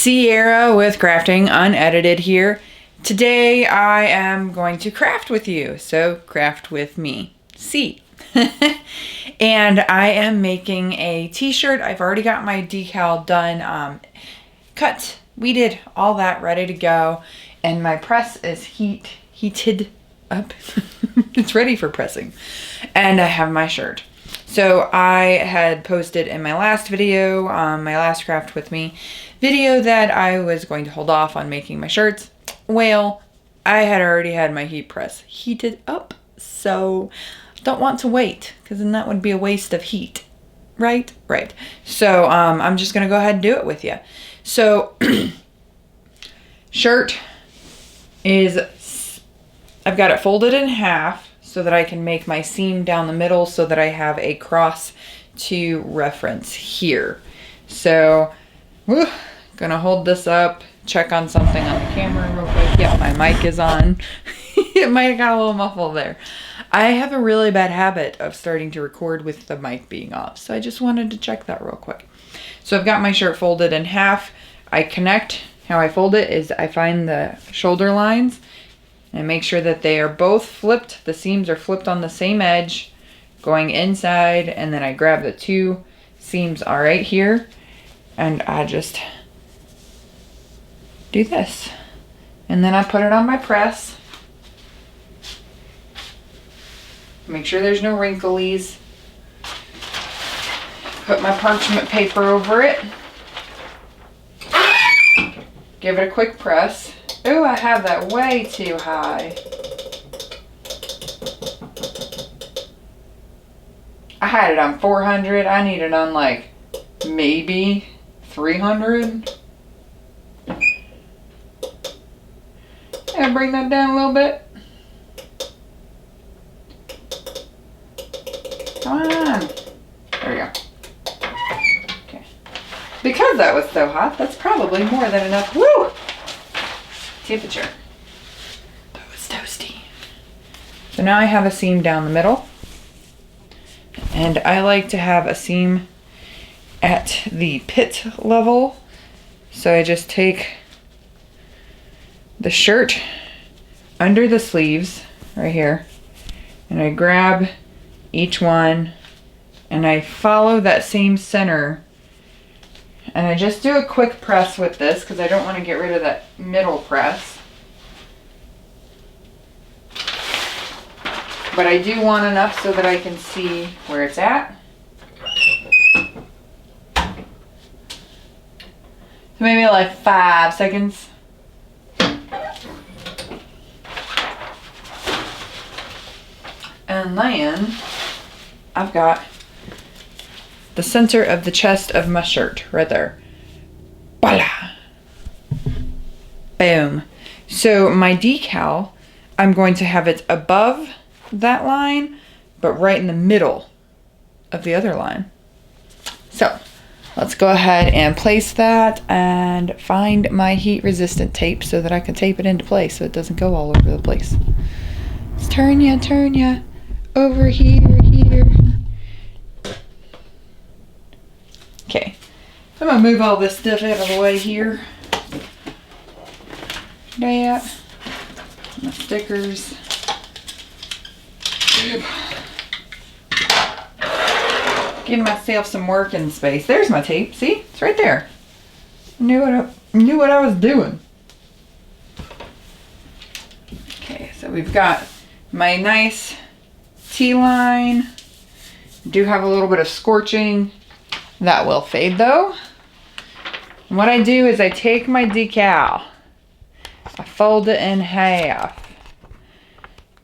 Sierra with Crafting Unedited here. Today I am going to craft with you, so craft with me. See. And I am making a t-shirt. I've already got my decal done, cut, weeded, all that ready to go. And my press is heated up. It's ready for pressing. And I have my shirt. So I had posted in my last video, my last craft with me video, that I was going to hold off on making my shirts. Well, I had already had my heat press heated up, so don't want to wait, because then that would be a waste of heat. Right? Right. So I'm just going to go ahead and do it with you. So shirt is, I've got it folded in half so that I can make my seam down the middle so that I have a cross to reference here. So, gonna hold this up, check on something on the camera real quick. Yeah, my mic is on. It might have got a little muffled there. I have a really bad habit of starting to record with the mic being off, so I just wanted to check that real quick. So I've got my shirt folded in half. I connect, how I fold it is I find the shoulder lines and make sure that they are both flipped. The seams are flipped on the same edge going inside, and then I grab the two seams all right here and I just do this. And then I put it on my press. Make sure there's no wrinklies. Put my parchment paper over it. Give it a quick press. Ooh, I have that way too high. I had it on 400. I need it on like maybe 300. And bring that down a little bit. Come on. There we go. Okay. Because that was so hot, that's probably more than enough. Woo! Temperature. That was toasty. So now I have a seam down the middle. And I like to have a seam at the pit level. So I just take the shirt under the sleeves right here, and I grab each one and I follow that same center, and I just do a quick press with this because I don't want to get rid of that middle press, but I do want enough so that I can see where it's at. So maybe like 5 seconds. And then I've got the center of the chest of my shirt right there. Voila! Boom. So my decal, I'm going to have it above that line, but right in the middle of the other line. So let's go ahead and place that and find my heat resistant tape so that I can tape it into place so it doesn't go all over the place. Let's turn ya. Over here. Okay, so I'm gonna move all this stuff out of the way here. That, my stickers. Give myself some working space. There's my tape. See, it's right there. I knew what I was doing. Okay, so we've got my nice T-line. Do have a little bit of scorching. That will fade though. And what I do is I take my decal, I fold it in half,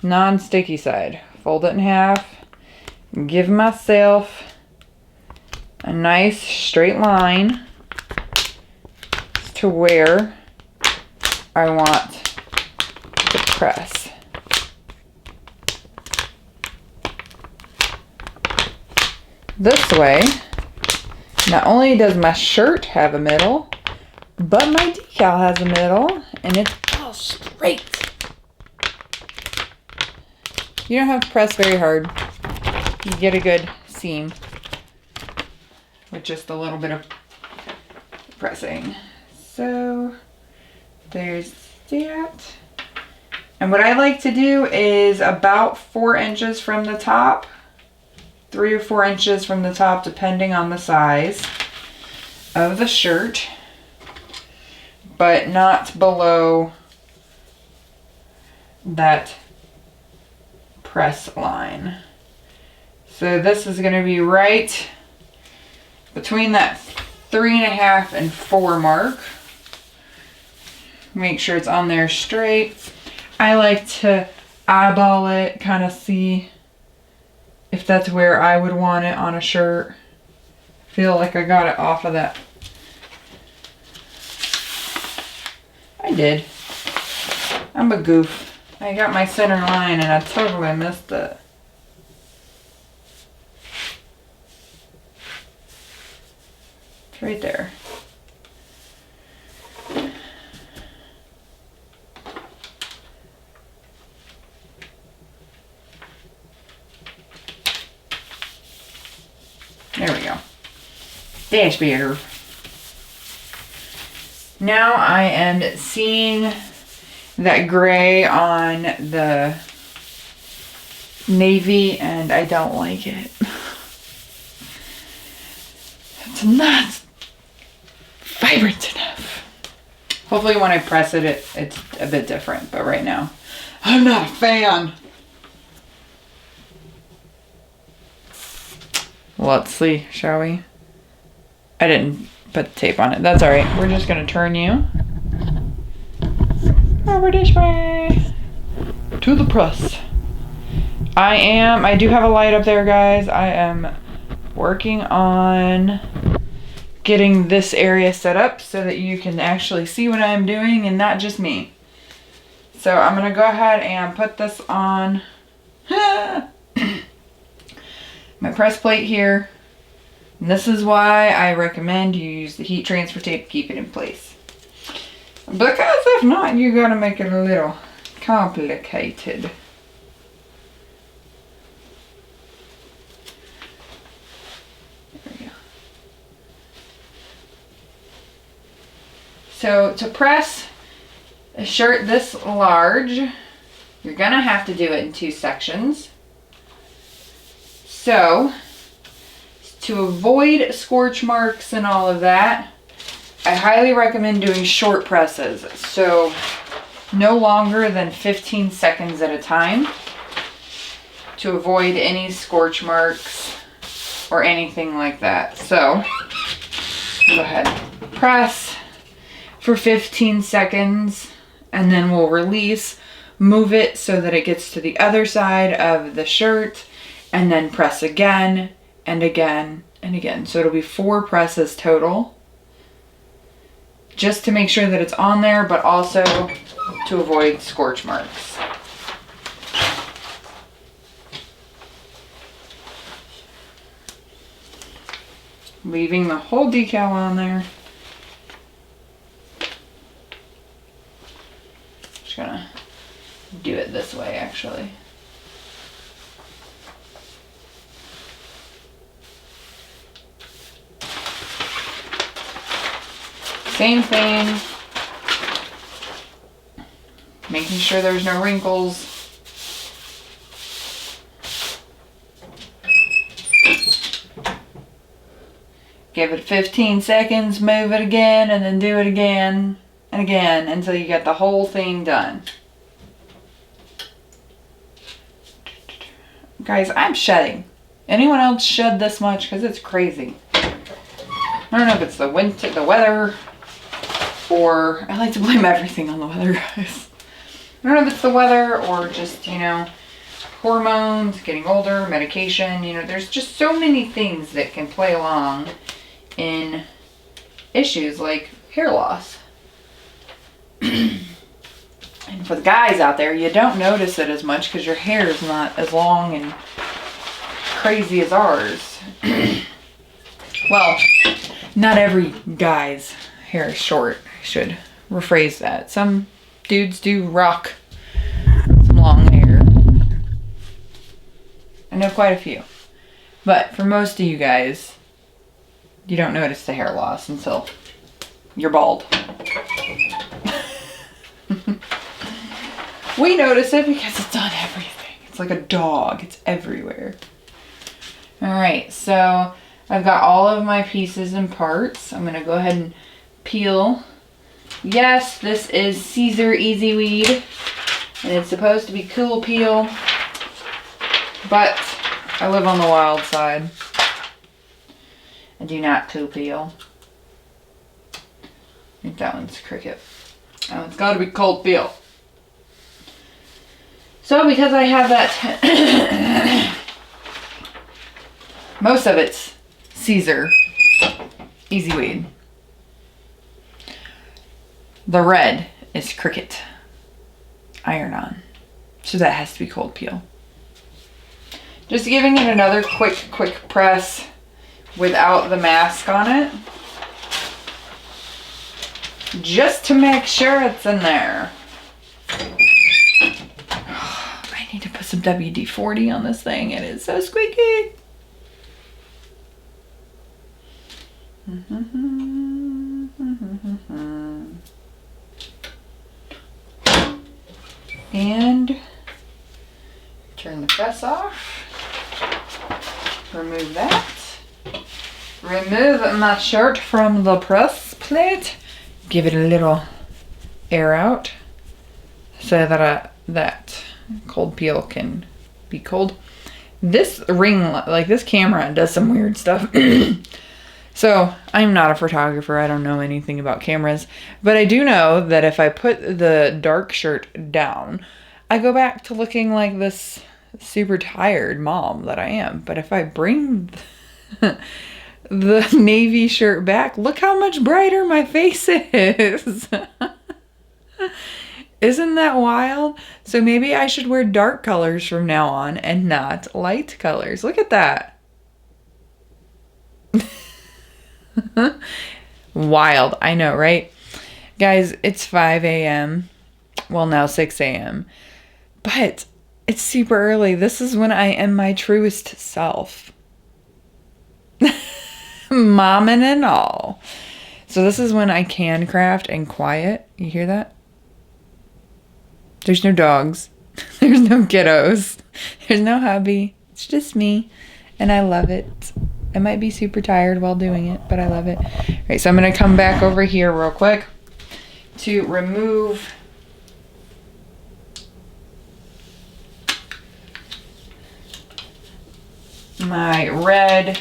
non-sticky side, fold it in half, give myself a nice straight line to where I want to press. This way, not only does my shirt have a middle, but my decal has a middle, and it's all straight. You don't have to press very hard. You get a good seam with just a little bit of pressing. so. There's that. And what I like to do is about 4 inches from the top, 3 or 4 inches from the top, depending on the size of the shirt, but not below that press line. So this is going to be right between that 3.5 and 4 mark. Make sure it's on there straight. I like to eyeball it, kind of see if that's where I would want it on a shirt. Feel like I got it off of that. I did. I'm a goof. I got my center line and I totally missed it. It's right there. There we go. That's better. Now I am seeing that gray on the navy and I don't like it. It's not vibrant enough. Hopefully when I press it, it's a bit different, but right now, I'm not a fan. Let's see, shall we? I didn't put the tape on it. That's all right. We're just gonna turn you over this way to the press. I do have a light up there, guys. I am working on getting this area set up so that you can actually see what I'm doing and not just me. So I'm gonna go ahead and put this on my press plate here. And this is why I recommend you use the heat transfer tape to keep it in place. Because if not, you're gonna make it a little complicated. There we go. So to press a shirt this large, you're gonna have to do it in 2 sections. So, to avoid scorch marks and all of that, I highly recommend doing short presses. So, no longer than 15 seconds at a time to avoid any scorch marks or anything like that. So, go ahead, press for 15 seconds and then we'll release, move it so that it gets to the other side of the shirt, and then press again and again and again. So it'll be 4 presses total, just to make sure that it's on there, but also to avoid scorch marks. Leaving the whole decal on there. Just gonna do it this way, actually. Same thing, making sure there's no wrinkles. Give it 15 seconds, move it again, and then do it again and again until you get the whole thing done. Guys, I'm shedding. Anyone else shed this much? Because it's crazy. I don't know if it's the winter, the weather, or I like to blame everything on the weather, guys. I don't know if it's the weather or just, you know, hormones, getting older, medication. You know, there's just so many things that can play along in issues like hair loss. And for the guys out there, you don't notice it as much because your hair is not as long and crazy as ours. Well, not every guy's hair is short. I should rephrase that. Some dudes do rock some long hair. I know quite a few. But for most of you guys, you don't notice the hair loss until You're bald. We notice it because it's on everything. It's like a dog. It's everywhere. All right, so I've got all of my pieces and parts. I'm gonna go ahead and peel. Yes, this is Caesar Easy Weed, and it's supposed to be cool peel, but I live on the wild side. I do not cool peel. I think that one's Cricut. That one's gotta be cold peel. So because I have that, most of it's Caesar Easy Weed. The red is Cricut Iron-On. So that has to be cold peel. Just giving it another quick press without the mask on it. Just to make sure it's in there. I need to put some WD-40 on this thing. It is so squeaky. And turn the press off. Remove that. Remove my shirt from the press plate. Give it a little air out so that that cold peel can be cold. This ring, like this camera, does some weird stuff. So I'm not a photographer. I don't know anything about cameras, but I do know that if I put the dark shirt down, I go back to looking like this super tired mom that I am. But if I bring the navy shirt back, look how much brighter my face is. Isn't that wild? So maybe I should wear dark colors from now on and not light colors. Look at that. Wild. I know, right? Guys, it's 5 a.m. Well, now 6 a.m. But it's super early. This is when I am my truest self. Momming and all. So this is when I can craft and quiet. You hear that? There's no dogs. There's no kiddos. There's no hubby. It's just me. And I love it. I might be super tired while doing it, but I love it. All right, so I'm going to come back over here real quick to remove my red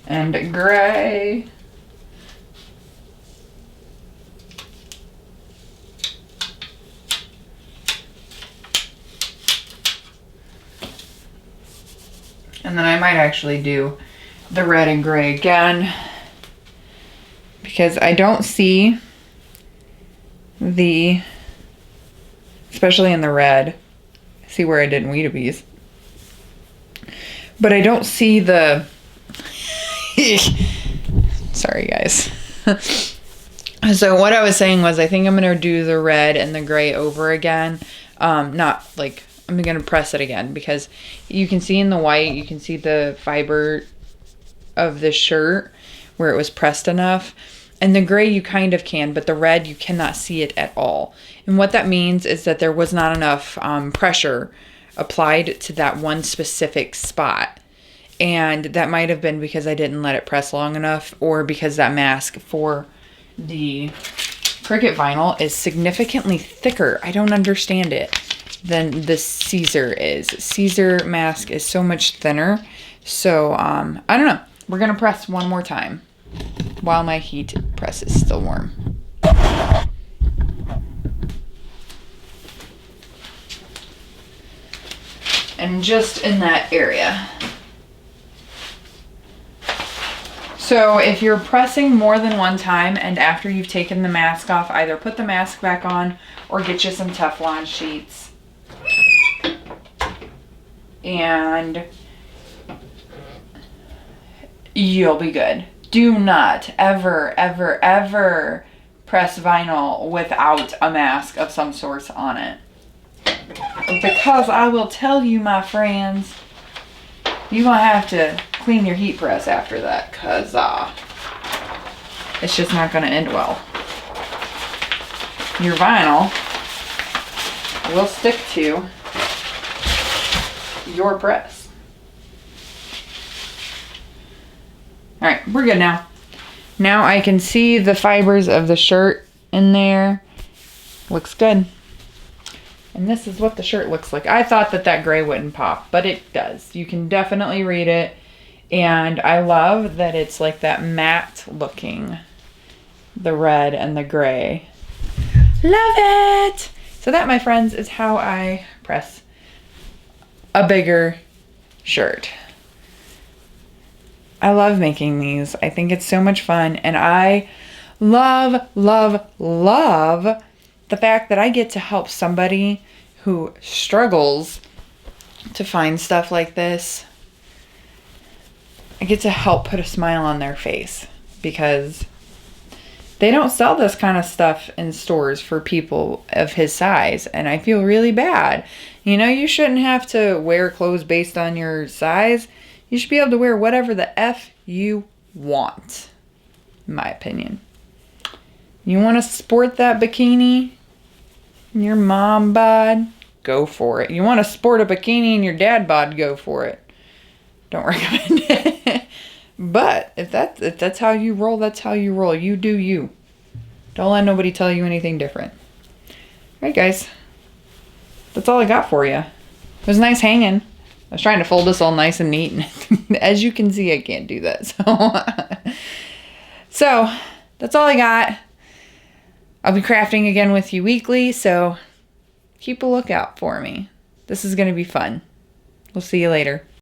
and gray. And then I might actually do the red and gray again, because I don't see the, especially in the red, see where I did Weedabees, but I don't see the, sorry guys. So what I was saying was I think I'm going to do the red and the gray over again. Not like, I'm going to press it again, because you can see in the white, you can see the fiber of the shirt where it was pressed enough. And the gray you kind of can, but the red you cannot see it at all. And what that means is that there was not enough pressure applied to that one specific spot. And that might have been because I didn't let it press long enough, or because that mask for the Cricut vinyl is significantly thicker. I don't understand it. Than the Caesar is. Caesar mask is so much thinner. So, I don't know. We're going to press one more time while my heat press is still warm. And just in that area. So if you're pressing more than one time and after you've taken the mask off, either put the mask back on or get you some Teflon sheets. And you'll be good. Do not ever press vinyl without a mask of some sort on it. Because I will tell you, my friends, you're going to have to clean your heat press after that. Because it's just not going to end well. Your vinyl will stick to your press. All right, we're good now. Now I can see the fibers of the shirt in there. Looks good. And this is what the shirt looks like. I thought that that gray wouldn't pop, but it does. You can definitely read it. And I love that it's like that matte looking, the red and the gray. Love it! So that, my friends, is how I press a bigger shirt. I love making these. I think it's so much fun. And I love, love, love the fact that I get to help somebody who struggles to find stuff like this. I get to help put a smile on their face because they don't sell this kind of stuff in stores for people of his size, and I feel really bad. You know, you shouldn't have to wear clothes based on your size. You should be able to wear whatever the F you want, in my opinion. You want to sport that bikini in your mom bod? Go for it. You want to sport a bikini in your dad bod? Go for it. Don't recommend it. But if that's how you roll, that's how you roll. You do you. Don't let nobody tell you anything different. All right, guys. That's all I got for you. It was nice hanging. I was trying to fold this all nice and neat. And as you can see, I can't do that. So that's all I got. I'll be crafting again with you weekly, so keep a lookout for me. This is going to be fun. We'll see you later.